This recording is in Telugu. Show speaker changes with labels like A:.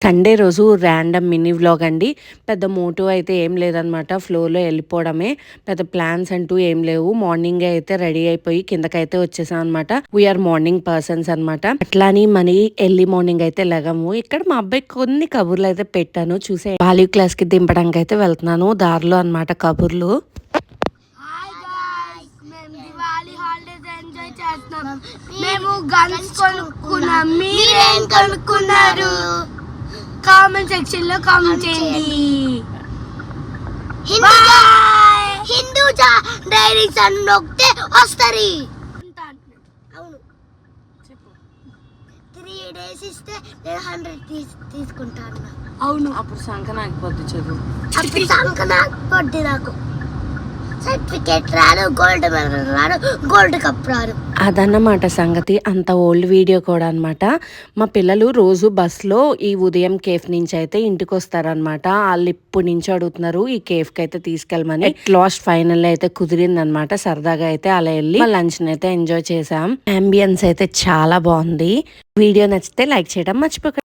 A: సండే రోజు ర్యాండమ్ మినీ వ్లాగ్ అండి. పెద్ద మోటివ్ అయితే ఏం లేదనమాట. ఫ్లోలో వెళ్ళిపోవడమే. పెద్ద ప్లాన్స్ అంటూ ఏం లేవు. మార్నింగే అయితే రెడీ అయిపోయి కిందకైతే వచ్చేసాం అనమాట. వీఆర్ మార్నింగ్ పర్సన్స్ అనమాట. అట్లాని మనీ ఎర్లీ మార్నింగ్ అయితే లెగము. ఇక్కడ మా అబ్బాయి కొన్ని కబుర్లు అయితే పెట్టాను. చూసే బాలివ్ క్లాస్ కి దింపడానికి అయితే వెళ్తున్నాను. దారిలో అనమాట కబుర్లు.
B: మేము గన్స్ కొనుక్కున్నాం. మీరేం కొనుక్కున్నారు? కామెంట్ సెక్షన్ లో కామెంట్ చేయండి. హిందూజా డైరీస్ అని నొక్కితే వస్తుంది. అవును, 3 days ఇస్తే నేను 100 తీసుకుంటాను.
A: అవును, అప్పుడు సంకనాకి పొద్దు చదువు.
B: అప్పుడు సంకనాకి పొద్దు నాకు సర్టిఫికేట్ రాదు, గోల్డ్ మెడల్ రాదు, గోల్డ్ కప్ రాదు.
A: అదన్నమాట సంగతి. అంత ఓల్డ్ వీడియో కూడా అనమాట. మా పిల్లలు రోజు బస్లో ఈ ఉదయం కేఫ్ నుంచి అయితే ఇంటికి వస్తారనమాట. వాళ్ళు ఇప్పటి నుంచి అడుగుతున్నారు ఈ కేఫ్ కి అయితే తీసుకెళ్ళమని. లాస్ట్ ఫైనల్ అయితే కుదిరింది అనమాట. సరదాగా అయితే అలా వెళ్ళి లంచ్ అయితే ఎంజాయ్ చేసాం. అంబియన్స్ అయితే చాలా బాగుంది. వీడియో నచ్చితే లైక్ చేయడం మర్చిపోకండి.